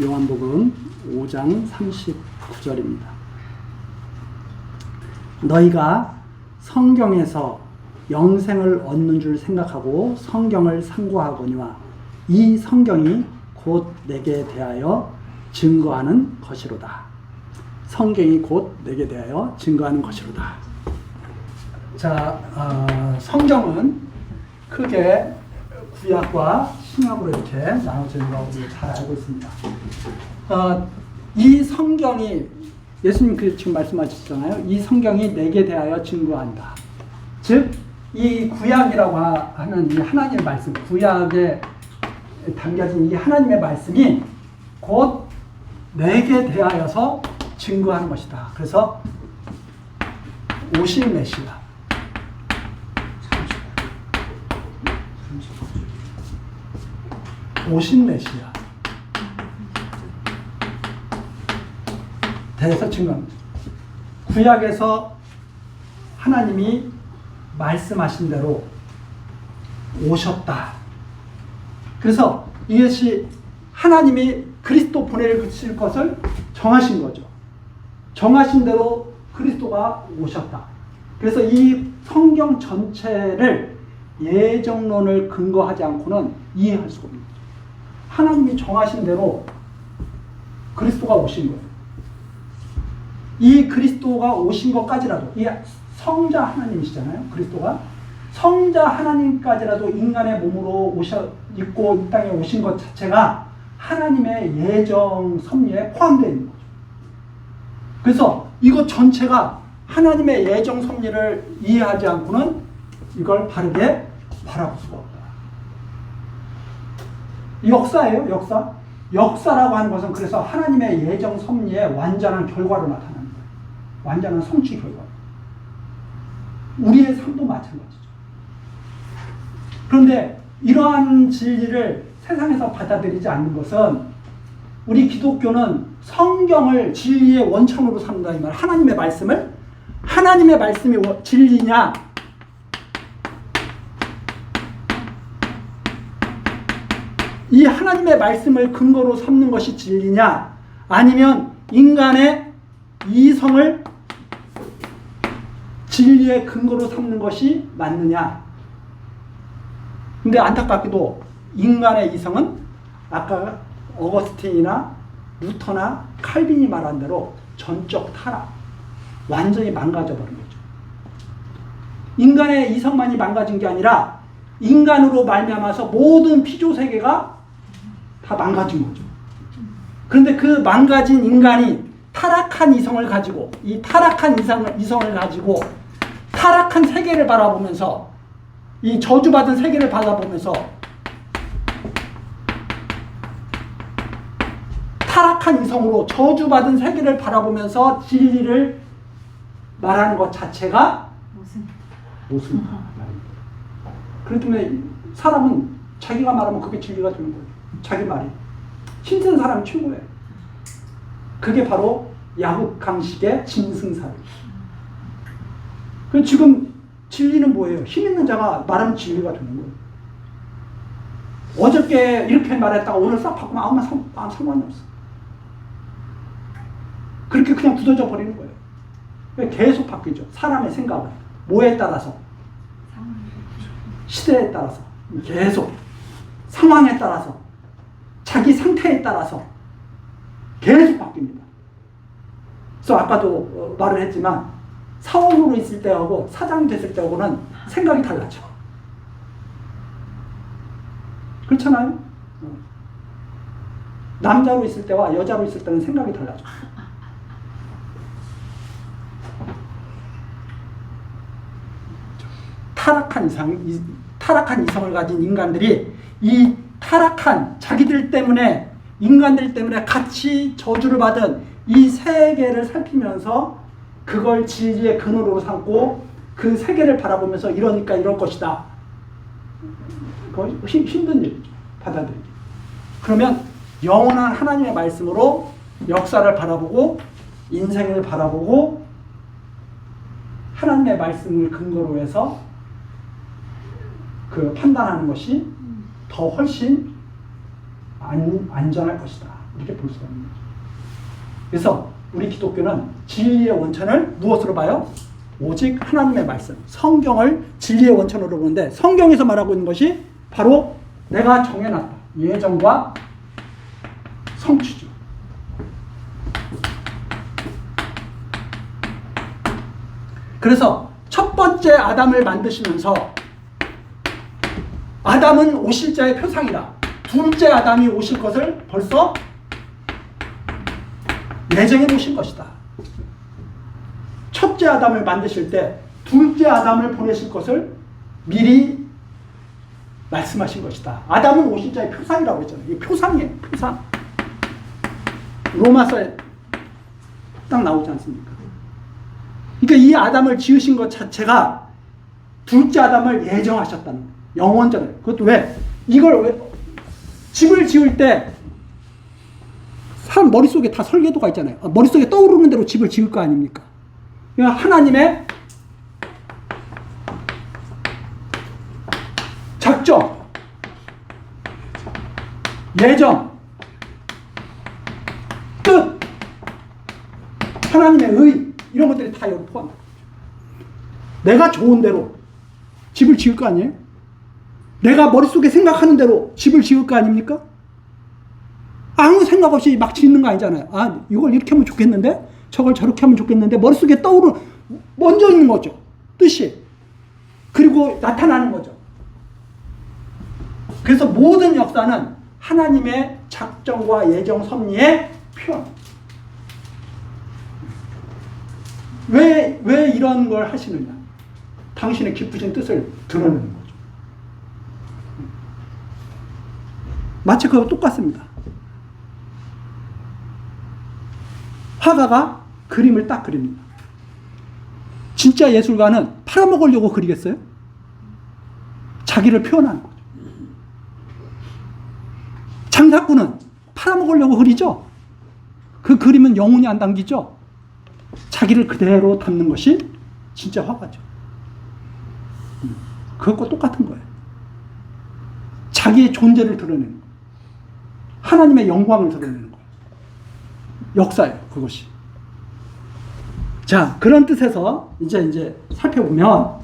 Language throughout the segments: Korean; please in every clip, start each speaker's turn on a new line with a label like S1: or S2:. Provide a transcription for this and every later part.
S1: 요한복음 5장 39절입니다. 너희가 성경에서 영생을 얻는 줄 생각하고 성경을 상고하거니와 이 성경이 곧 내게 대하여 증거하는 것이로다. 성경이 곧 내게 대하여 증거하는 것이로다. 자, 성경은 크게 구약과 신약으로 이렇게 나눠져 있는 거 우리 잘 알고 있습니다. 이 성경이 예수님 지금 말씀하셨잖아요. 이 성경이 내게 대하여 증거한다. 즉, 이 구약이라고 하는 이 하나님의 말씀, 구약에 담겨진 이 하나님의 말씀이 곧 내게 대하여서 증거하는 것이다. 그래서 오실 메시아, 오신 메시아 대해서 증거합니다. 구약에서 하나님이 말씀하신 대로 오셨다. 그래서 이것이 하나님이 그리스도 보내실 것을 정하신 거죠. 정하신 대로 그리스도가 오셨다. 그래서 이 성경 전체를 예정론을 근거하지 않고는 이해할 수가 없는 거죠. 하나님이 정하신 대로 그리스도가 오신 거예요. 이 그리스도가 오신 것까지라도, 이 성자 하나님이시잖아요. 그리스도가 성자 하나님까지라도 인간의 몸으로 있고 이 땅에 오신 것 자체가 하나님의 예정 섭리에 포함되어 있는 거죠. 그래서 이것 전체가 하나님의 예정 섭리를 이해하지 않고는 이걸 바르게 바라볼 수가 없다. 역사예요, 역사. 역사라고 하는 것은 그래서 하나님의 예정 섭리의 완전한 결과로 나타나는 거예요. 완전한 성취 결과. 우리의 삶도 마찬가지죠. 그런데 이러한 진리를 세상에서 받아들이지 않는 것은 우리 기독교는 성경을 진리의 원천으로 삼는다 이 말. 하나님의 말씀을 하나님의 말씀이 진리냐? 이 하나님의 말씀을 근거로 삼는 것이 진리냐? 아니면 인간의 이성을 진리의 근거로 삼는 것이 맞느냐? 근데 안타깝게도 인간의 이성은 아까 어거스틴이나 루터나 칼빈이 말한 대로 전적 타락, 완전히 망가져버린 거죠. 인간의 이성만이 망가진 게 아니라 인간으로 말미암아서 모든 피조세계가 다 망가진 거죠. 그런데 그 망가진 인간이 타락한 이성을 가지고, 이 타락한 이성을 가지고 타락한 세계를 바라보면서, 이 저주받은 세계를 바라보면서 타락한 이성으로 저주받은 세계를 바라보면서 진리를 말하는 것 자체가 모순이다. 그렇기 때문에 사람은 자기가 말하면 그게 진리가 되는 거예요. 자기 말이. 힘든 사람이 최고예요. 그게 바로 야곱강식의 짐승사회. 그래서 지금 진리는 뭐예요? 힘 있는 자가 말하면 진리가 되는 거예요. 어저께 이렇게 말했다가 오늘 싹 바꾸면 아무 상관이 없어. 그렇게 그냥 굳어져 버리는 거예요. 계속 바뀌죠. 사람의 생각은. 뭐에 따라서? 시대에 따라서. 계속. 상황에 따라서. 자기 상태에 따라서. 계속 바뀝니다. 그래서 아까도 말을 했지만 사원으로 있을 때하고 사장이 됐을 때하고는 생각이 달라져. 그렇잖아요? 남자로 있을 때와 여자로 있을 때는 생각이 달라져. 타락한 이성을 가진 인간들이 이 타락한 자기들 때문에, 인간들 때문에 같이 저주를 받은 이 세계를 살피면서 그걸 진리의 근원으로 삼고 그 세계를 바라보면서 이러니까 이럴 것이다. 그거 힘든 일이죠. 받아들이기. 그러면 영원한 하나님의 말씀으로 역사를 바라보고 인생을 바라보고 하나님의 말씀을 근거로 해서 그 판단하는 것이 더 훨씬 안전할 것이다. 이렇게 볼 수가 있는 거죠. 그래서 우리 기독교는 진리의 원천을 무엇으로 봐요? 오직 하나님의 말씀, 성경을 진리의 원천으로 보는데 성경에서 말하고 있는 것이 바로 내가 정해놨다. 예정과 성취죠. 그래서 첫 번째 아담을 만드시면서 아담은 오실 자의 표상이다. 둘째 아담이 오실 것을 벌써 예정해 놓으신 것이다. 첫째 아담을 만드실 때 둘째 아담을 보내실 것을 미리 말씀하신 것이다. 아담은 오실 자의 표상이라고 했잖아요. 이게 표상이에요. 표상. 로마서에 딱 나오지 않습니까? 그러니까 이 아담을 지으신 것 자체가 둘째 아담을 예정하셨다는 거예요. 영원전에. 그것도 왜? 이걸 왜? 집을 지을 때 사람 머릿속에 다 설계도가 있잖아요. 머릿속에 떠오르는 대로 집을 지을 거 아닙니까? 그러니까 하나님의 작정, 예정, 뜻, 하나님의 의, 이런 것들이 다 여기 포함돼요. 내가 좋은 대로 집을 지을 거 아니에요? 내가 머릿속에 생각하는 대로 집을 지을 거 아닙니까? 아무 생각 없이 막 짓는 거 아니잖아요. 아, 이걸 이렇게 하면 좋겠는데? 저걸 저렇게 하면 좋겠는데? 머릿속에 떠오르는, 먼저 있는 거죠. 뜻이. 그리고 나타나는 거죠. 그래서 모든 역사는 하나님의 작정과 예정 섭리의 표현. 왜 이런 걸 하시느냐? 당신의 깊으신 뜻을 드러내는 거죠. 마치 그거 똑같습니다. 화가가 그림을 딱 그립니다. 진짜 예술가는 팔아먹으려고 그리겠어요? 자기를 표현하는 거죠. 장사꾼은 팔아먹으려고 그리죠? 그 그림은 영혼이 안 담기죠? 자기를 그대로 담는 것이 진짜 화가죠. 그것과 똑같은 거예요. 자기의 존재를 드러내는 거예요. 하나님의 영광을 드러내는 거예요. 역사예요, 그것이. 자, 그런 뜻에서 이제 살펴보면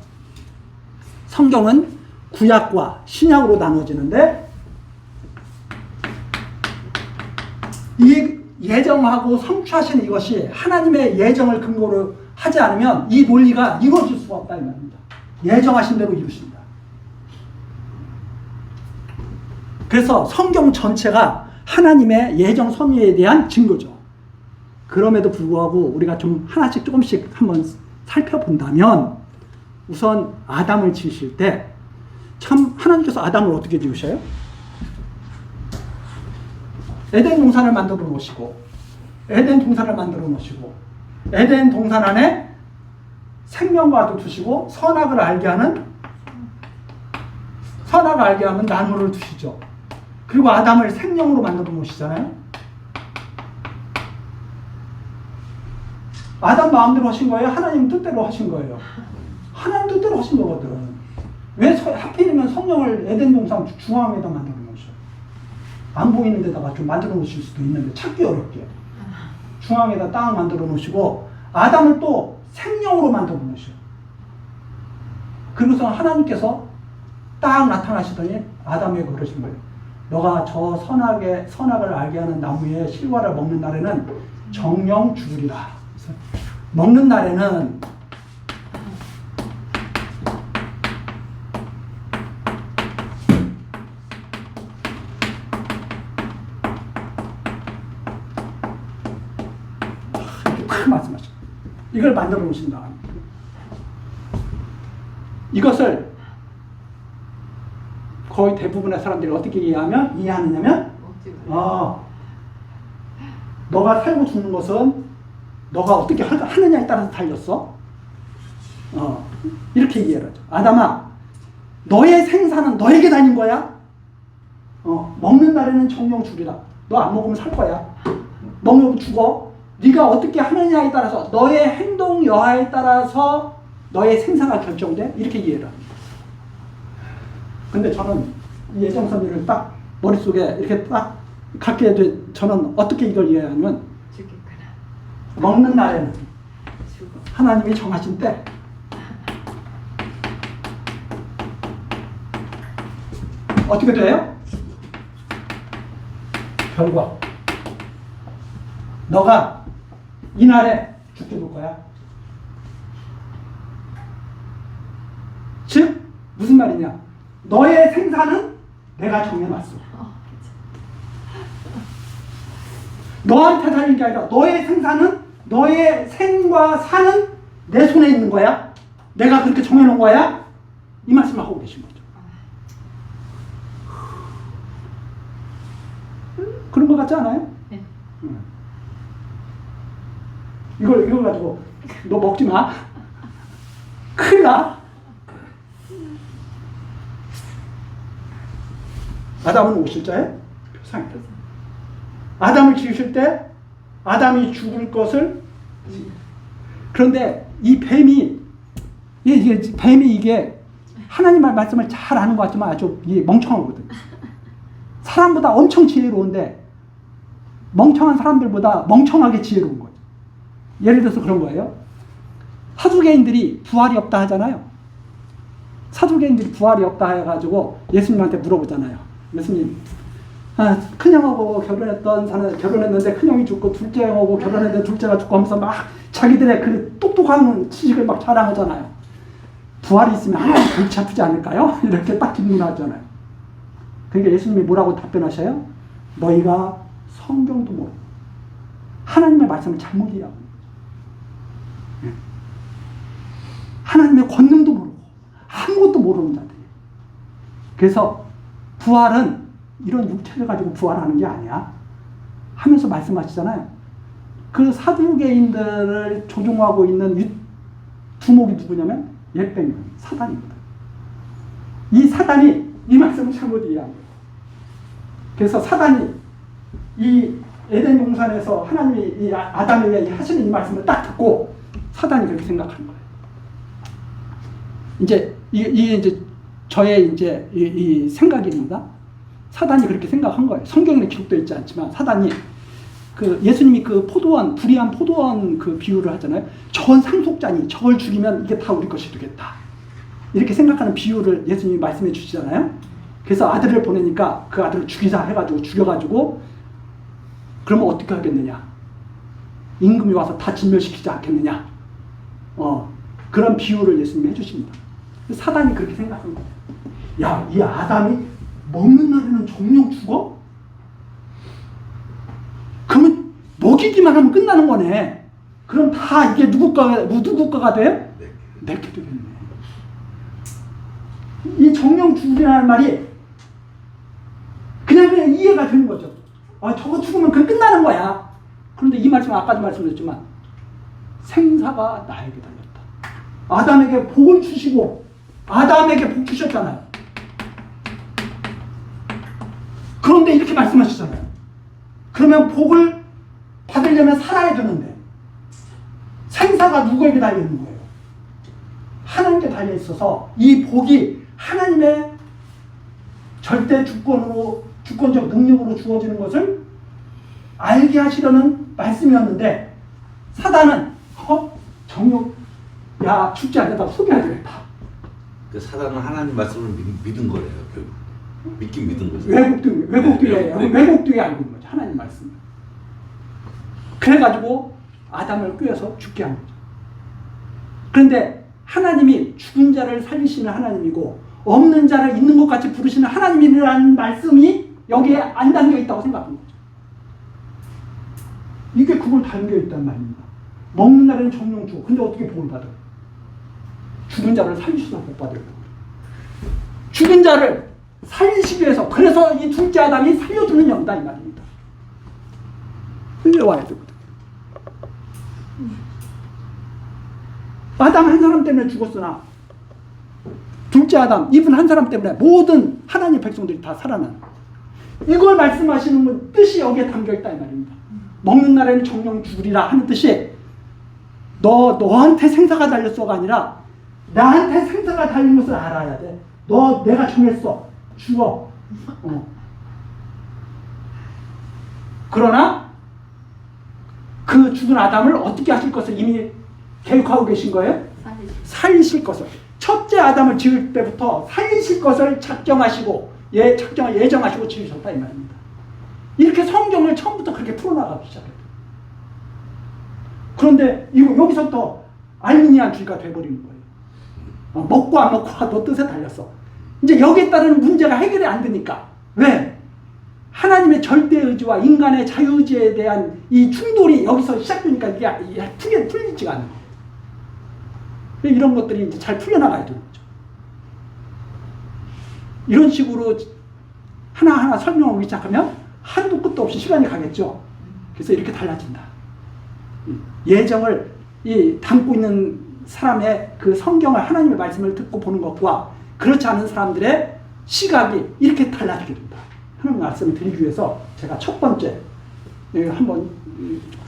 S1: 성경은 구약과 신약으로 나눠지는데 이 예정하고 성취하신 이것이 하나님의 예정을 근거로 하지 않으면 이 논리가 이루어질 수가 없다 이 말입니다. 예정하신 대로 이루신다. 그래서 성경 전체가 하나님의 예정 섭리에 대한 증거죠. 그럼에도 불구하고 우리가 좀 하나씩 조금씩 한번 살펴본다면 우선 아담을 지으실 때 참 하나님께서 아담을 어떻게 지으셔요? 에덴 동산을 만들어 놓으시고 에덴 동산을 만들어 놓으시고 에덴 동산 안에 생명과도 두시고 선악을 알게 하는 나무를 두시죠. 그리고 아담을 생명으로 만들어 놓으시잖아요. 아담 마음대로 하신 거예요? 하나님 뜻대로 하신 거예요? 하나님 뜻대로 하신 거거든. 왜 하필이면 성령을 에덴 동산 중앙에다 만들어 놓으셔요? 안 보이는 데다가 좀 만들어 놓으실 수도 있는데 찾기 어렵게 중앙에다 땅을 만들어 놓으시고 아담을 또 생명으로 만들어 놓으셔요. 그리고서 하나님께서 딱 나타나시더니 아담에게 그러신 거예요. 너가 저 선악을 알게 하는 나무의 실과를 먹는 날에는 정령 죽으리라. 먹는 날에는 딱 말씀하시죠. 이걸 만들어 놓으신다. 이것을 거의 대부분의 사람들이 어떻게 이해하느냐면 너가 살고 죽는 것은 너가 어떻게 하느냐에 따라서 달렸어. 이렇게 이해를 하죠. 아담아, 너의 생사는 너에게 달린 거야. 먹는 날에는 정령 죽이라. 너 안 먹으면 살 거야. 먹으면 죽어. 네가 어떻게 하느냐에 따라서 너의 행동 여하에 따라서 너의 생사가 결정돼. 이렇게 이해를 합니다. 근데 저는 이 예정 섭리를 딱 머릿속에 이렇게 딱 갖게 돼. 저는 어떻게 이걸 이해하냐면
S2: 죽겠구나.
S1: 먹는 날에는
S2: 죽어.
S1: 하나님이 정하신 때 어떻게 돼요? 결과 너가 이날에 죽게 될 거야. 즉 무슨 말이냐? 너의 생사는 내가 정해놨어. 너한테 달린 게 아니라 너의 생사는, 너의 생과 사는 내 손에 있는 거야. 내가 그렇게 정해놓은 거야. 이 말씀을 하고 계신 거죠. 그런 거 같지 않아요?
S2: 네.
S1: 이걸 가지고 너 먹지 마. 큰일 나. 아담은 5실자의 표상이다. 아담을 지으실 때 아담이 죽을 것을, 그런데 이 뱀이 이게 하나님의 말씀을 잘 아는 것 같지만 아주 멍청하거든. 사람보다 엄청 지혜로운데 멍청한 사람들보다 멍청하게 지혜로운 거죠. 예를 들어서 그런 거예요. 사두개인들이 부활이 없다 하잖아요. 사두개인들이 부활이 없다 해가지고 예수님한테 물어보잖아요. 예수님, 큰형하고 결혼했는데 큰형이 죽고 둘째 형하고 결혼했는데 둘째가 죽고 하면서 막 자기들의 그 똑똑한 지식을 막 자랑하잖아요. 부활이 있으면 하나님 골치 아프지 않을까요? 이렇게 딱 질문하잖아요. 그러니까 예수님이 뭐라고 답변하셔요? 너희가 성경도 모르고 하나님의 말씀을 잘못 이해하고 하나님의 권능도 모르고 아무것도 모르는 자들이에요. 그래서 부활은 이런 육체를 가지고 부활하는 게 아니야 하면서 말씀하시잖아요. 그 사두개인들을 조종하고 있는 두목이 누구냐면 옛뱀이 사단이거든. 이 사단이 이 말씀을 잘못 이해한 거예요. 그래서 사단이 이 에덴 동산에서 하나님이 이 아담에게 하시는 이 말씀을 딱 듣고 사단이 그렇게 생각하는 거예요. 이제 이게 저의 이 생각입니다. 사단이 그렇게 생각한 거예요. 성경에 기록되어 있지 않지만 사단이 그 예수님이 그 포도원, 불의한 포도원 그 비유를 하잖아요. 저건 상속자니 저걸 죽이면 이게 다 우리 것이 되겠다. 이렇게 생각하는 비유를 예수님이 말씀해 주시잖아요. 그래서 아들을 보내니까 그 아들을 죽이자 해가지고 죽여가지고 그러면 어떻게 하겠느냐? 임금이 와서 다 진멸시키지 않겠느냐? 그런 비유를 예수님이 해주십니다. 사단이 그렇게 생각한 거예요. 야, 이 아담이 먹는 날에는 정령 죽어? 그러면 먹이기만 하면 끝나는 거네. 그럼 다 이게 누구 거가 돼? 내게 되겠네. 이 정령 죽으라는 말이 그냥 이해가 되는 거죠. 저거 죽으면 그냥 끝나는 거야. 그런데 이 말씀은 아까도 말씀드렸지만 생사가 나에게 달렸다. 아담에게 복을 주시고 아담에게 복 주셨잖아요. 그런데 이렇게 말씀하시잖아요. 그러면 복을 받으려면 살아야 되는데 생사가 누구에게 달려있는 거예요? 하나님께 달려있어서 이 복이 하나님의 절대 주권적 능력으로 주어지는 것을 알게 하시려는 말씀이었는데 사단은 정욕, 야 죽지 않겠다, 포기해야 되겠다.
S3: 그 사단은 하나님 말씀을 믿은 거래요. 결국 믿긴 믿은 거죠.
S1: 왜곡되게 알고 있는 거죠. 하나님 말씀. 그래가지고 아담을 꾀어서 죽게 한 거죠. 그런데 하나님이 죽은 자를 살리시는 하나님이고 없는 자를 있는 것 같이 부르시는 하나님이라는 말씀이 여기에 안 담겨 있다고 생각하는 거죠. 이게 그걸 담겨 있단 말입니다. 먹는 날에는 정령 주고 근데 어떻게 복을 받아요? 죽은 자를 살리셔서 복 받아요. 죽은 자를 살리시기 위해서 그래서 이 둘째 아담이 살려주는 영이다 이 말입니다. 흘려와야 되거든. 아담 한 사람 때문에 죽었으나 둘째 아담 이분 한 사람 때문에 모든 하나님 백성들이 다 살아나는 이걸 말씀하시는 뜻이 여기에 담겨있다 이 말입니다. 먹는 날에는 정령 죽으리라 하는 뜻이 너한테 생사가 달렸어가 아니라 나한테 생사가 달린 것을 알아야 돼. 내가 정했어. 죽어. 그러나 그 죽은 아담을 어떻게 하실 것을 이미 계획하고 계신 거예요? 살리실 것을. 첫째 아담을 지을 때부터 살리실 것을 작정하시고 예정하시고 지으셨다 이 말입니다. 이렇게 성경을 처음부터 그렇게 풀어나가기 시작해요. 그런데 여기서부터 알미니안주의가 돼버리는 거예요. 먹고 안 먹고가 너 뜻에 달렸어. 이제 여기에 따른 문제가 해결이 안 되니까. 왜? 하나님의 절대의지와 인간의 자유의지에 대한 이 충돌이 여기서 시작되니까 이게 풀리지가 않는 거예요. 이런 것들이 이제 잘 풀려나가야 되는 거죠. 이런 식으로 하나하나 설명하기 시작하면 한도 끝도 없이 시간이 가겠죠. 그래서 이렇게 달라진다. 예정을 담고 있는 사람의 그 성경을 하나님의 말씀을 듣고 보는 것과 그렇지 않은 사람들의 시각이 이렇게 달라지게 된다. 하는 말씀을 드리기 위해서 제가 첫 번째 한번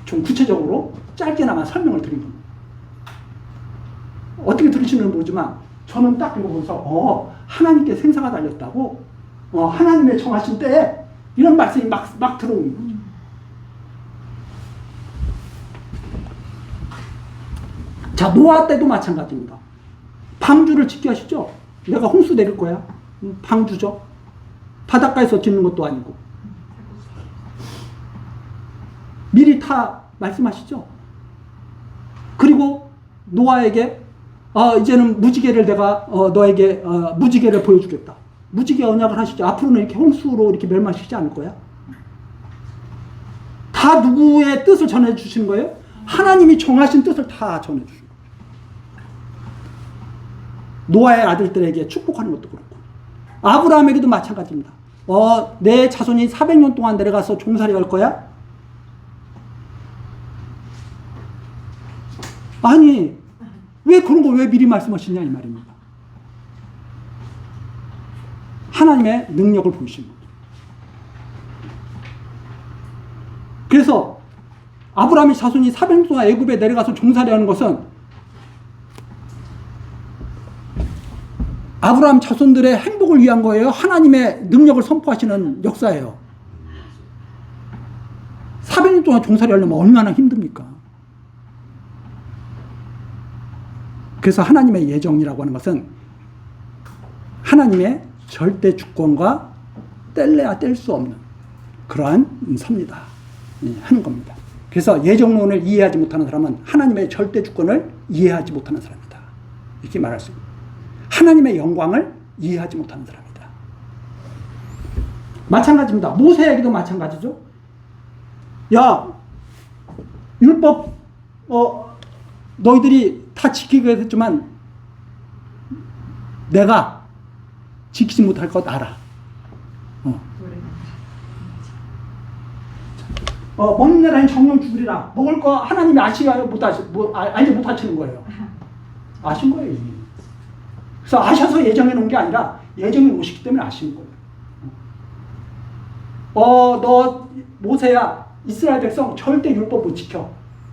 S1: 좀 구체적으로 짧게나마 설명을 드린 겁니다. 어떻게 들으시는지 모르지만 저는 딱 이거 보면서 하나님께 생사가 달렸다고 하나님의 정하신 때에 이런 말씀이 막 들어오는 거죠. 자, 노아 때도 마찬가지입니다. 방주를 짓게 하시죠. 내가 홍수 내릴 거야. 방주죠. 바닷가에서 짓는 것도 아니고. 미리 다 말씀하시죠. 그리고 노아에게 이제는 무지개를 내가 너에게 무지개를 보여주겠다. 무지개 언약을 하시죠. 앞으로는 이렇게 홍수로 이렇게 멸망시키지 않을 거야. 다 누구의 뜻을 전해주시는 거예요? 하나님이 정하신 뜻을 다 전해주시는 거예요. 노아의 아들들에게 축복하는 것도 그렇고 아브라함에게도 마찬가지입니다. 내 자손이 400년 동안 내려가서 종살이 할 거야? 아니 왜 그런 거 왜 미리 말씀하시냐 이 말입니다. 하나님의 능력을 보이시는 거죠. 그래서 아브라함의 자손이 400년 동안 애굽에 내려가서 종살이 하는 것은 아브라함 자손들의 행복을 위한 거예요? 하나님의 능력을 선포하시는 역사예요. 400년 동안 종살이 하려면 얼마나 힘듭니까? 그래서 하나님의 예정이라고 하는 것은 하나님의 절대 주권과 뗄래야 뗄 수 없는 그러한 섭니다. 하는 겁니다. 그래서 예정론을 이해하지 못하는 사람은 하나님의 절대 주권을 이해하지 못하는 사람이다. 이렇게 말할 수 있습니다. 하나님의 영광을 이해하지 못하는 사람이다. 마찬가지입니다. 모세에게도 마찬가지죠. 야, 율법 너희들이 다 지키게 했지만 내가 지키지 못할 것 알아. 먹는 날에는 정령 죽으리라. 먹을 거 하나님이 아시아요? 알지 못하시는 거예요. 아신 거예요 이미. 그래서 아셔서 예정해 놓은 게 아니라 예정해 놓으시기 때문에 아시는 거예요. 너 모세야 이스라엘 백성 절대 율법 못 지켜.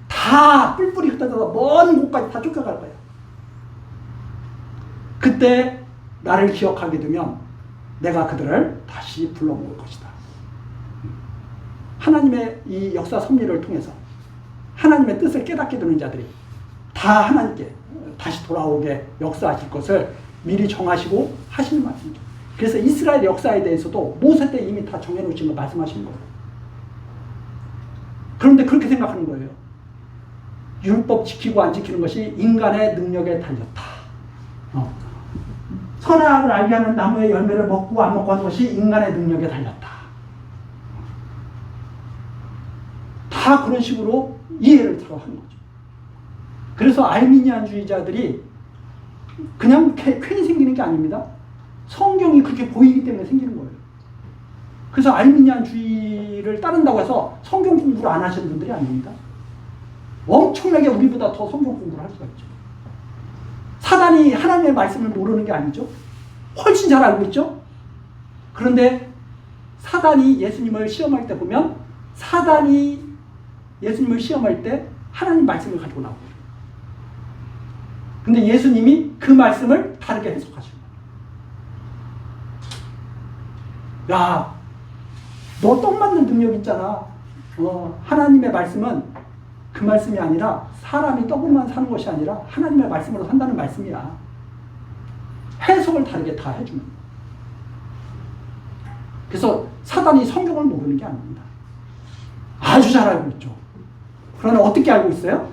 S1: 다 뿔뿔이 흩어져서 먼 곳까지 다 쫓겨갈 거야. 그때 나를 기억하게 되면 내가 그들을 다시 불러 모을 것이다. 하나님의 이 역사 섭리를 통해서 하나님의 뜻을 깨닫게 되는 자들이 다 하나님께 다시 돌아오게 역사하실 것을 미리 정하시고 하시는 말씀이죠. 그래서 이스라엘 역사에 대해서도 모세 때 이미 다 정해놓으신 거 말씀하시는 거예요. 그런데 그렇게 생각하는 거예요. 율법 지키고 안 지키는 것이 인간의 능력에 달렸다. 선악을 알게 하는 나무의 열매를 먹고 안 먹고 하는 것이 인간의 능력에 달렸다. 다 그런 식으로 이해를 하는 거죠. 그래서 알미니안주의자들이 그냥 괜히 생기는 게 아닙니다. 성경이 그렇게 보이기 때문에 생기는 거예요. 그래서 알미니안주의를 따른다고 해서 성경 공부를 안 하시는 분들이 아닙니다. 엄청나게 우리보다 더 성경 공부를 할 수가 있죠. 사단이 하나님의 말씀을 모르는 게 아니죠. 훨씬 잘 알고 있죠. 그런데 사단이 예수님을 시험할 때 보면 사단이 예수님을 시험할 때 하나님 말씀을 가지고 나오고 근데 예수님이 그 말씀을 다르게 해석하시는 거예요. 야, 너 떡 만든 능력 있잖아. 하나님의 말씀은 그 말씀이 아니라 사람이 떡으로만 사는 것이 아니라 하나님의 말씀으로 산다는 말씀이야. 해석을 다르게 다 해주는 거야. 그래서 사단이 성경을 모르는 게 아닙니다. 아주 잘 알고 있죠. 그러나 어떻게 알고 있어요?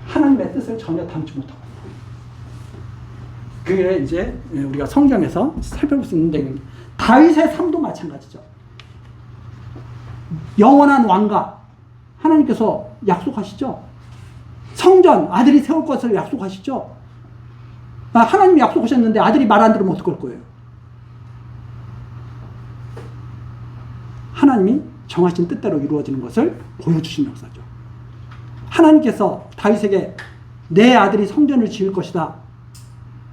S1: 하나님의 뜻을 전혀 담지 못하고. 그게 이제 우리가 성경에서 살펴볼 수 있는데, 다윗의 삶도 마찬가지죠. 영원한 왕가 하나님께서 약속하시죠. 성전 아들이 세울 것을 약속하시죠. 하나님이 약속하셨는데 아들이 말 안 들으면 어떡할 거예요? 하나님이 정하신 뜻대로 이루어지는 것을 보여주신 역사죠. 하나님께서 다윗에게 내 아들이 성전을 지을 것이다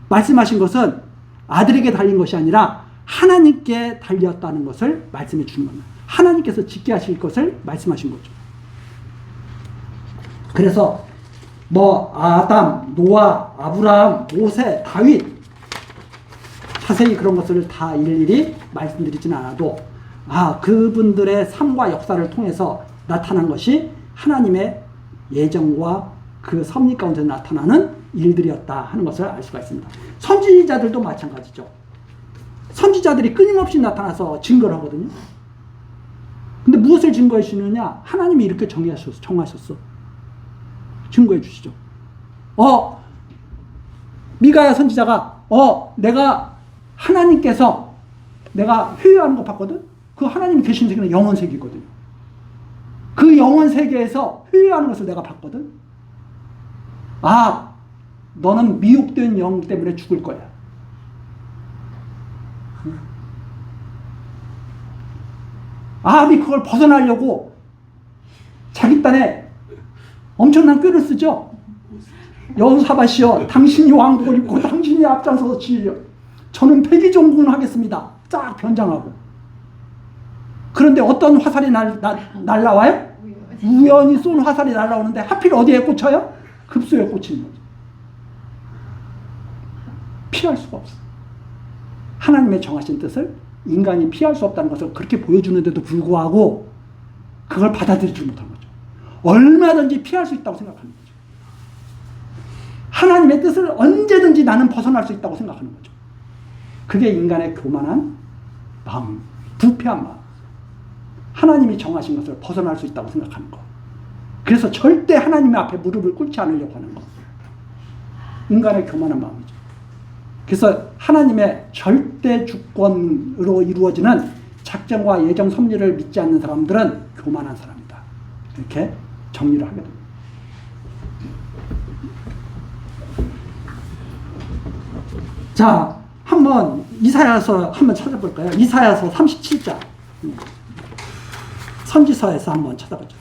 S1: 말씀하신 것은 아들에게 달린 것이 아니라 하나님께 달렸다는 것을 말씀해 주는 겁니다. 하나님께서 짓게 하실 것을 말씀하신 거죠. 그래서 아담, 노아, 아브라함, 모세, 다윗 자세히 그런 것을 다 일일이 말씀드리지는 않아도 그분들의 삶과 역사를 통해서 나타난 것이 하나님의 예정과 그 섭리 가운데 나타나는 일들이었다 하는 것을 알 수가 있습니다. 선지자들도 마찬가지죠. 선지자들이 끊임없이 나타나서 증거를 하거든요. 근데 무엇을 증거해 주느냐? 하나님이 이렇게 정하셨어. 증거해 주시죠. 미가야 선지자가 내가 하나님께서 내가 회유하는 거 봤거든? 그 하나님이 계신 세계는 영원 세계거든요. 그 영원 세계에서 회유하는 것을 내가 봤거든? 너는 미혹된 영 때문에 죽을 거야. 아합이 그걸 벗어나려고 자기 딴에 엄청난 꾀를 쓰죠. 여호사밧이여, 당신이 왕복을 입고 당신이 앞장서서 지으려 저는 백의종군을 하겠습니다. 쫙 변장하고. 그런데 어떤 화살이 날라와요? 우연히 쏜 화살이 날라오는데 하필 어디에 꽂혀요? 급소에 꽂히는 거죠. 피할 수가 없어. 하나님의 정하신 뜻을 인간이 피할 수 없다는 것을 그렇게 보여주는데도 불구하고 그걸 받아들이지 못한 거죠. 얼마든지 피할 수 있다고 생각하는 거죠. 하나님의 뜻을 언제든지 나는 벗어날 수 있다고 생각하는 거죠. 그게 인간의 교만한 마음, 부패한 마음. 하나님이 정하신 것을 벗어날 수 있다고 생각하는 것. 그래서 절대 하나님 앞에 무릎을 꿇지 않으려고 하는 것. 인간의 교만한 마음이죠. 그래서 하나님의 절대 주권으로 이루어지는 작정과 예정 섭리를 믿지 않는 사람들은 교만한 사람이다. 이렇게 정리를 하게 됩니다. 자, 한번 이사야서 한번 찾아볼까요? 이사야서 37장. 선지서에서 한번 찾아보죠.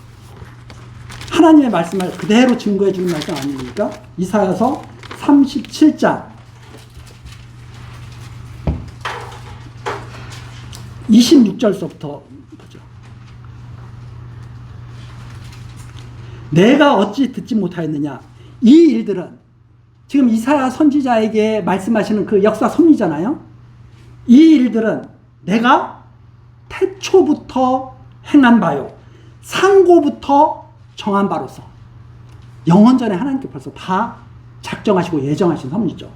S1: 하나님의 말씀을 그대로 증거해 주는 말씀 아닙니까? 이사야서 37장 26절서부터 보죠. 내가 어찌 듣지 못하였느냐? 이 일들은 지금 이사야 선지자에게 말씀하시는 그 역사 섭리잖아요. 이 일들은 내가 태초부터 행한 바요, 상고부터 정한 바로서 영원전에 하나님께 벌써 다 작정하시고 예정하신 섭리죠.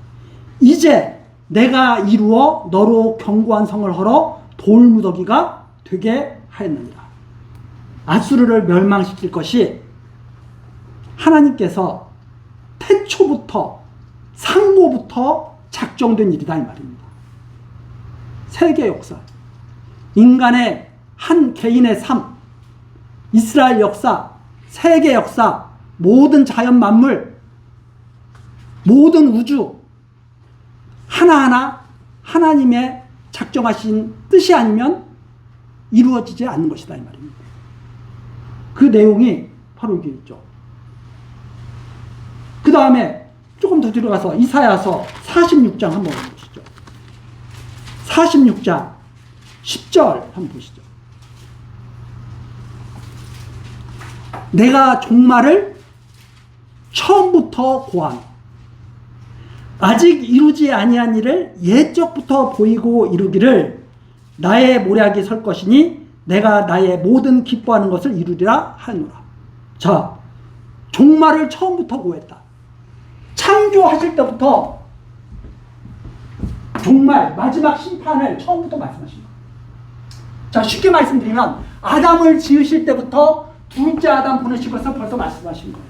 S1: 이제 내가 이루어 너로 견고한 성을 헐어 돌무더기가 되게 하였느니라. 아수르를 멸망시킬 것이 하나님께서 태초부터 상고부터 작정된 일이다 이 말입니다. 세계 역사, 인간의 한 개인의 삶, 이스라엘 역사, 세계 역사, 모든 자연 만물, 모든 우주 하나하나 하나님의 작정하신 뜻이 아니면 이루어지지 않는 것이다 이 말입니다. 그 내용이 바로 여기 있죠. 그 다음에 조금 더 들어가서 이사야서 46장 한번 보시죠. 46장 10절 한번 보시죠. 내가 종말을 처음부터 고함, 아직 이루지 아니한 일을 옛적부터 보이고 이루기를 나의 모략이 설 것이니 내가 나의 모든 기뻐하는 것을 이루리라 하노라. 자, 종말을 처음부터 고했다. 창조하실 때부터 종말, 마지막 심판을 처음부터 말씀하신 거예요. 자, 쉽게 말씀드리면 아담을 지으실 때부터 둘째 아담 보내신 것을 벌써 말씀하신 거예요.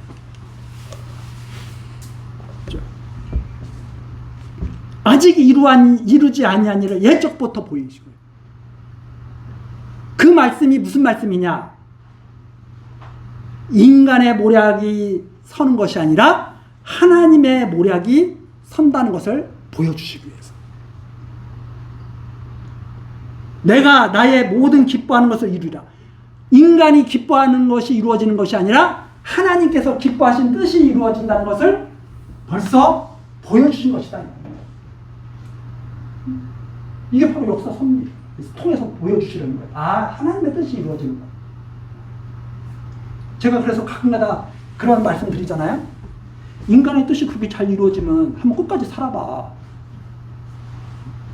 S1: 아직 이루지 아니한 일을 예적부터 보이시고요. 그 말씀이 무슨 말씀이냐? 인간의 모략이 서는 것이 아니라 하나님의 모략이 선다는 것을 보여주시기 위해서. 내가 나의 모든 기뻐하는 것을 이루리라. 인간이 기뻐하는 것이 이루어지는 것이 아니라 하나님께서 기뻐하신 뜻이 이루어진다는 것을 벌써 보여주신 것이다. 이게 바로 역사 섭리 통해서 보여주시려는 거예요. 아, 하나님의 뜻이 이루어지는 거예요. 제가 그래서 가끔가다 그런 말씀 드리잖아요. 인간의 뜻이 그렇게 잘 이루어지면 한번 끝까지 살아봐.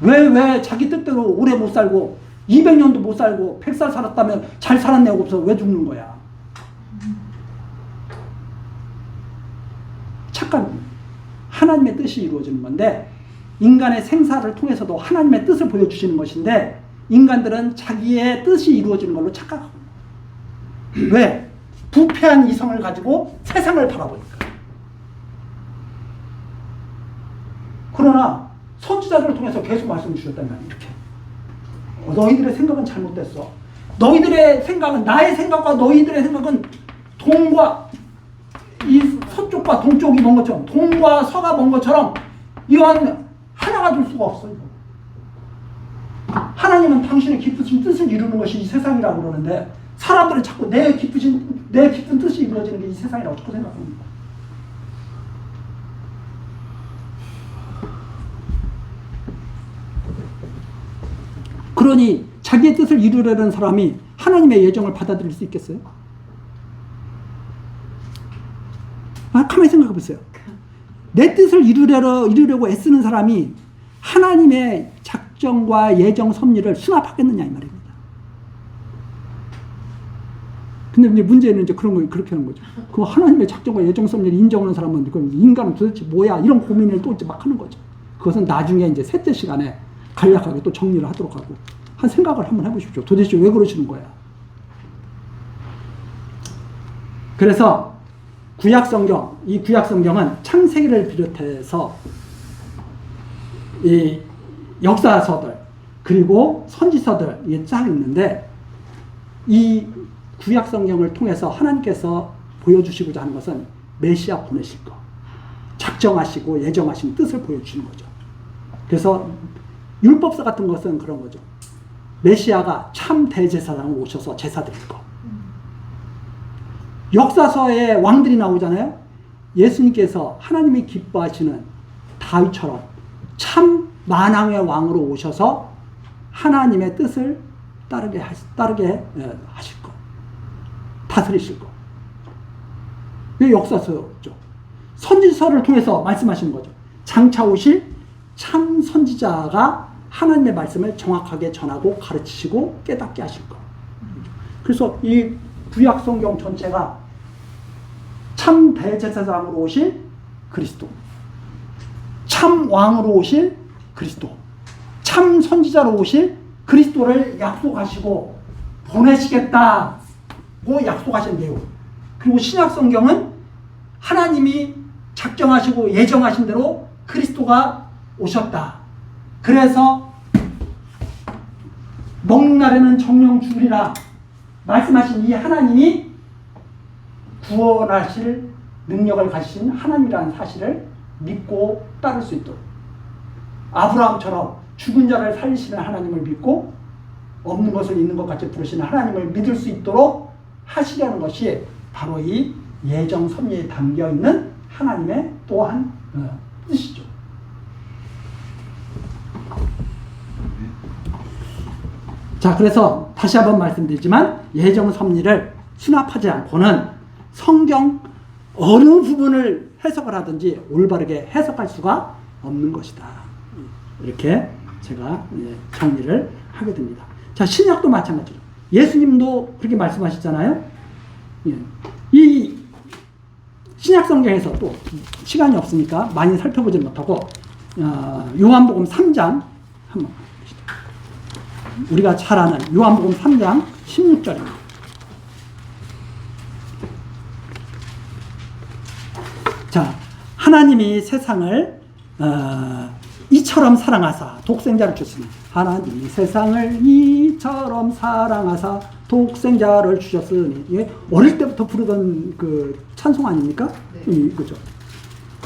S1: 왜 자기 뜻대로 오래 못 살고 200년도 못 살고 100살 살았다면 잘 살았네 없어 왜 죽는 거야? 착각입니다. 하나님의 뜻이 이루어지는 건데 인간의 생사를 통해서도 하나님의 뜻을 보여주시는 것인데 인간들은 자기의 뜻이 이루어지는 걸로 착각하고 왜? 부패한 이성을 가지고 세상을 바라보니까. 그러나 선지자들을 통해서 계속 말씀 주셨단 말이에요. 이렇게 너희들의 생각은 잘못됐어. 너희들의 생각은 나의 생각과 너희들의 생각은 동과 이 서쪽과 동쪽이 먼 것처럼 동과 서가 먼 것처럼 이건 하나가 될 수가 없어요. 하나님은 당신의 깊으신 뜻을 이루는 것이 이 세상이라고 그러는데 사람들은 자꾸 내 깊은 뜻이 이루어지는 게 이 세상이라고 자꾸 생각합니다. 그러니 자기의 뜻을 이루려는 사람이 하나님의 예정을 받아들일 수 있겠어요? 가만히 생각해 보세요. 내 뜻을 이루려고 애쓰는 사람이 하나님의 작정과 예정 섭리를 수납하겠느냐 이 말입니다. 근데 이제 문제는 이제 그런 거 그렇게 하는 거죠. 그 하나님의 작정과 예정 섭리를 인정하는 사람은 그럼 인간은 도대체 뭐야 이런 고민을 또 이제 막 하는 거죠. 그것은 나중에 이제 셋째 시간에 간략하게 또 정리를 하도록 하고 한 생각을 한번 해보십시오. 도대체 왜 그러시는 거야? 그래서 구약성경, 이 구약성경은 창세기를 비롯해서 이 역사서들 그리고 선지서들 이게 쫙 있는데 이 구약성경을 통해서 하나님께서 보여주시고자 하는 것은 메시아 보내실 거, 작정하시고 예정하신 뜻을 보여주시는 거죠. 그래서 율법서 같은 것은 그런 거죠. 메시아가 참 대제사장으로 오셔서 제사 드릴 거. 역사서에 왕들이 나오잖아요. 예수님께서 하나님이 기뻐하시는 다윗처럼 참 만왕의 왕으로 오셔서 하나님의 뜻을 따르게 하실 거. 다스리실 거. 이게 역사서죠. 선지서를 통해서 말씀하시는 거죠. 장차 오실 참 선지자가 하나님의 말씀을 정확하게 전하고 가르치시고 깨닫게 하실 거. 그래서 이 구약 성경 전체가 참 대제사장으로 오실 그리스도, 참 왕으로 오실 그리스도, 참 선지자로 오실 그리스도를 약속하시고 보내시겠다고 약속하신 내용. 그리고 신약 성경은 하나님이 작정하시고 예정하신 대로 그리스도가 오셨다. 그래서 먹는 날에는 정령 주리라 말씀하신 이 하나님이 구원하실 능력을 가지신 하나님이라는 사실을 믿고 따를 수 있도록 아브라함처럼 죽은 자를 살리시는 하나님을 믿고 없는 것을 있는 것 같이 부르시는 하나님을 믿을 수 있도록 하시려는 것이 바로 이 예정 섭리에 담겨있는 하나님의 또한 뜻이죠. 자, 그래서 다시 한번 말씀드리지만 예정 섭리를 수납하지 않고는 성경 어느 부분을 해석을 하든지 올바르게 해석할 수가 없는 것이다. 이렇게 제가 정리를 하게 됩니다. 자, 신약도 마찬가지로 예수님도 그렇게 말씀하셨잖아요. 예. 이 신약성경에서 또 시간이 없으니까 많이 살펴보지 못하고 요한복음 3장 한번 보시죠. 우리가 잘 아는 요한복음 3장 16절입니다. 자, 하나님이 세상을 이처럼 사랑하사 독생자를 주시니 하나님이 세상을 이처럼 사랑하사 독생자를 주셨으니 예? 어릴 때부터 부르던 그 찬송 아닙니까? 네. 그죠?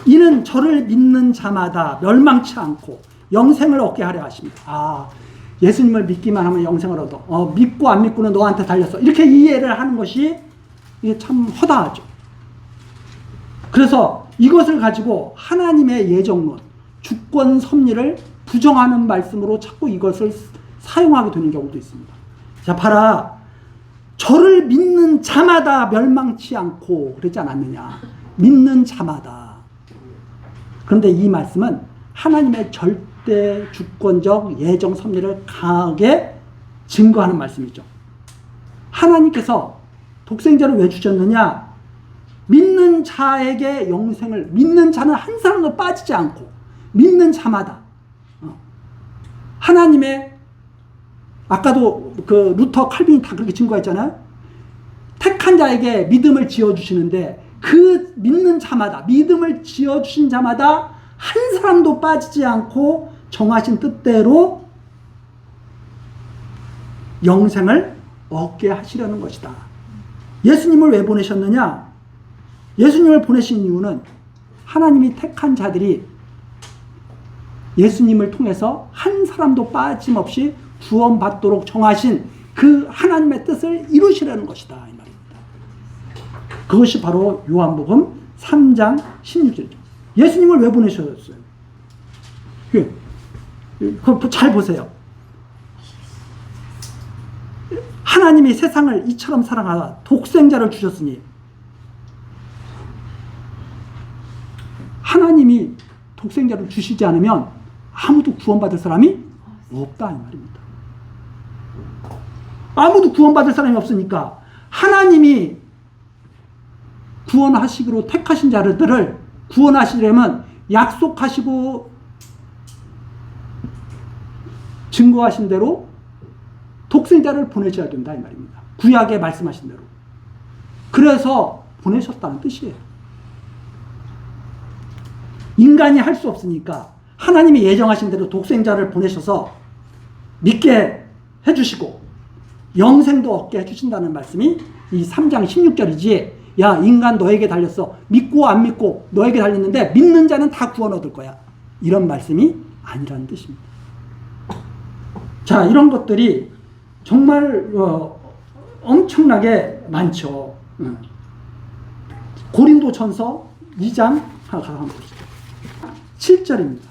S1: 이는 저를 믿는 자마다 멸망치 않고 영생을 얻게 하려 하십니다. 아, 예수님을 믿기만 하면 영생을 얻어. 믿고 안 믿고는 너한테 달렸어. 이렇게 이해를 하는 것이 이게 참 허다하죠. 그래서 이것을 가지고 하나님의 예정론, 주권 섭리를 부정하는 말씀으로 자꾸 이것을 사용하게 되는 경우도 있습니다. 자, 봐라. 저를 믿는 자마다 멸망치 않고 그러지 않았느냐. 믿는 자마다. 그런데 이 말씀은 하나님의 절대 주권적 예정 섭리를 강하게 증거하는 말씀이죠. 하나님께서 독생자를 왜 주셨느냐? 믿는 자에게 영생을, 믿는 자는 한 사람도 빠지지 않고 믿는 자마다 하나님의, 아까도 그 루터 칼빈이 다 그렇게 증거했잖아요. 택한 자에게 믿음을 지어주시는데 그 믿는 자마다, 믿음을 지어주신 자마다 한 사람도 빠지지 않고 정하신 뜻대로 영생을 얻게 하시려는 것이다. 예수님을 왜 보내셨느냐? 예수님을 보내신 이유는 하나님이 택한 자들이 예수님을 통해서 한 사람도 빠짐없이 구원받도록 정하신 그 하나님의 뜻을 이루시려는 것이다, 이 말입니다. 그것이 바로 요한복음 3장 16절이죠. 예수님을 왜 보내셨어요? 잘 보세요. 하나님이 세상을 이처럼 사랑하사 독생자를 주셨으니, 하나님이 독생자를 주시지 않으면 아무도 구원받을 사람이 없다, 이 말입니다. 아무도 구원받을 사람이 없으니까 하나님이 구원하시기로 택하신 자들을 구원하시려면 약속하시고 증거하신 대로 독생자를 보내셔야 된다, 이 말입니다. 구약에 말씀하신 대로. 그래서 보내셨다는 뜻이에요. 인간이 할 수 없으니까 하나님이 예정하신 대로 독생자를 보내셔서 믿게 해주시고 영생도 얻게 해주신다는 말씀이 이 3장 16절이지. 야, 인간 너에게 달렸어. 믿고 안 믿고 너에게 달렸는데 믿는 자는 다 구원 얻을 거야. 이런 말씀이 아니라는 뜻입니다. 자, 이런 것들이 정말 엄청나게 많죠. 고린도전서 2장 한번 보시죠. 7절입니다.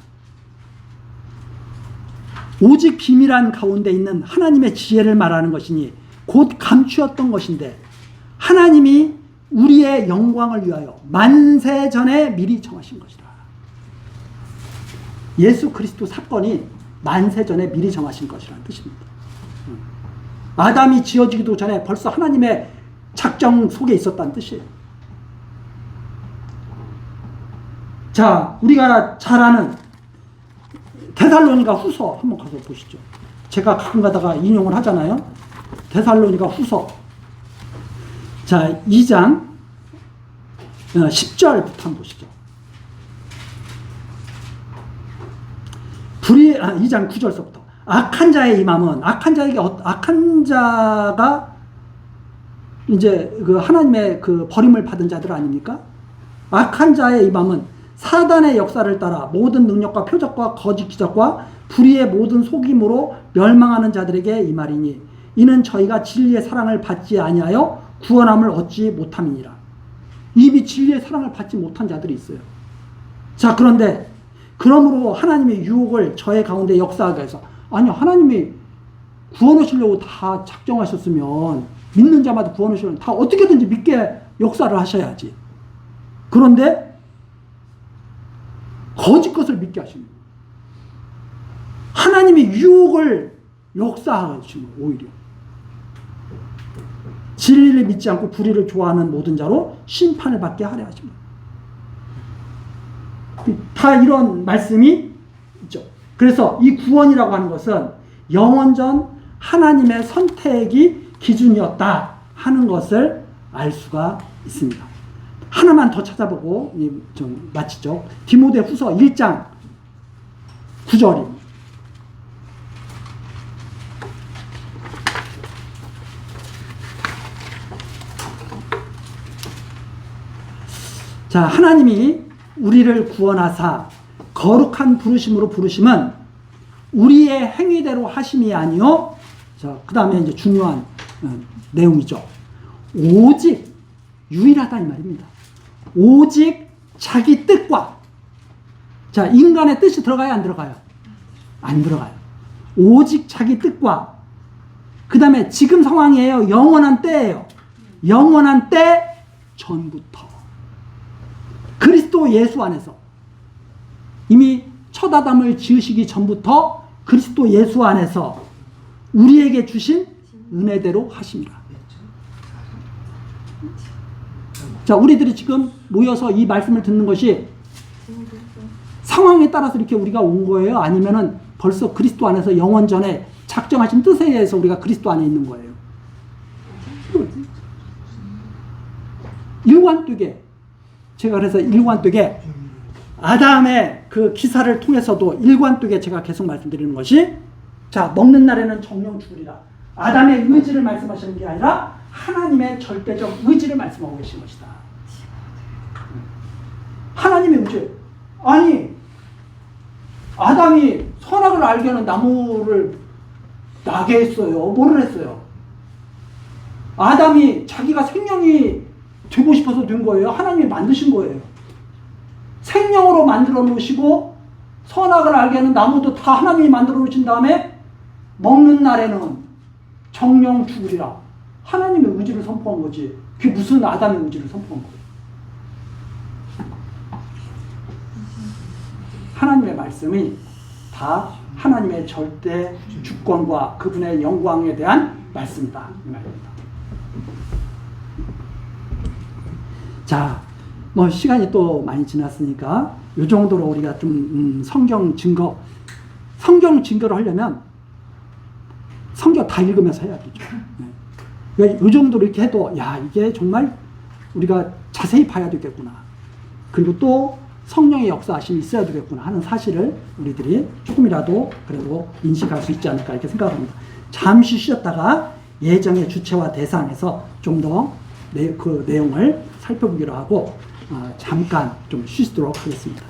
S1: 오직 비밀한 가운데 있는 하나님의 지혜를 말하는 것이니 곧 감추었던 것인데 하나님이 우리의 영광을 위하여 만세 전에 미리 정하신 것이다. 예수 그리스도 사건이 만세 전에 미리 정하신 것이라는 뜻입니다. 아담이 지어지기도 전에 벌써 하나님의 작정 속에 있었다는 뜻이에요. 자, 우리가 잘 아는 데살로니가 후서 한번 가서 보시죠. 제가 가끔 가다가 인용을 하잖아요. 데살로니가 후서. 자, 2장 10절부터 한번 보시죠. 2장 9절서부터. 악한 자의 임함은, 악한 자가 이제 그 하나님의 그 버림을 받은 자들 아닙니까? 악한 자의 임함은 사단의 역사를 따라 모든 능력과 표적과 거짓 기적과 불의의 모든 속임으로 멸망하는 자들에게 이 말이니 이는 저희가 진리의 사랑을 받지 아니하여 구원함을 얻지 못함이니라. 이미 진리의 사랑을 받지 못한 자들이 있어요. 자, 그런데 그러므로 하나님의 유혹을 저의 가운데 역사하게 해서, 아니, 하나님이 구원하시려고 다 작정하셨으면 믿는 자마다 구원하시려면 다 어떻게든지 믿게 역사를 하셔야지. 그런데 거짓 것을 믿게 하시는 거예요. 하나님이 유혹을 역사하시는 거예요, 오히려. 진리를 믿지 않고 불의를 좋아하는 모든 자로 심판을 받게 하려 하십니다. 다 이런 말씀이 있죠. 그래서 이 구원이라고 하는 것은 영원전 하나님의 선택이 기준이었다 하는 것을 알 수가 있습니다. 하나만 더 찾아보고 좀 마치죠. 디모데후서 1장 9절입니다. 자, 하나님이 우리를 구원하사 거룩한 부르심으로 부르심은 우리의 행위대로 하심이 아니요. 자, 그 다음에 이제 중요한 내용이죠. 오직 유일하다 이 말입니다. 오직 자기 뜻과, 자, 인간의 뜻이 들어가요, 안 들어가요? 안 들어가요. 오직 자기 뜻과, 그 다음에 지금 상황이에요. 영원한 때예요. 영원한 때 전부터. 그리스도 예수 안에서 이미 첫 아담을 지으시기 전부터 그리스도 예수 안에서 우리에게 주신 은혜대로 하십니다. 자, 우리들이 지금 모여서 이 말씀을 듣는 것이 상황에 따라서 이렇게 우리가 온 거예요? 아니면은 벌써 그리스도 안에서 영원 전에 작정하신 뜻에 의해서 우리가 그리스도 안에 있는 거예요? 일관되게, 제가 그래서 일관되게 아담의 그 기사를 통해서도 일관되게 제가 계속 말씀드리는 것이, 자, 먹는 날에는 정령 죽으리라. 아담의 의지를 말씀하시는 게 아니라 하나님의 절대적 의지를 말씀하고 계신 것이다. 하나님의 의지. 아니, 아담이 선악을 알게 하는 나무를 나게 했어요. 뭐를 했어요? 아담이 자기가 생명이 되고 싶어서 된 거예요? 하나님이 만드신 거예요. 생명으로 만들어 놓으시고 선악을 알게 하는 나무도 다 하나님이 만들어 놓으신 다음에 먹는 날에는 정령 죽으리라. 하나님의 의지를 선포한 거지. 그게 무슨 아담의 의지를 선포한 거예요? 하나님의 말씀이 다 하나님의 절대 주권과 그분의 영광에 대한 말씀이다. 이 말입니다. 자, 뭐 시간이 또 많이 지났으니까 이 정도로 우리가 좀 성경 증거를 하려면 성경 다 읽으면서 해야 되죠. 네. 이 정도로 이렇게 해도 야, 이게 정말 우리가 자세히 봐야 되겠구나. 그리고 또 성령의 역사하심이 있어야 되겠구나 하는 사실을 우리들이 조금이라도 그래도 인식할 수 있지 않을까 이렇게 생각합니다. 잠시 쉬었다가 예정의 주체와 대상에서 좀 더 그 내용을 살펴보기로 하고 잠깐 좀 쉬도록 하겠습니다.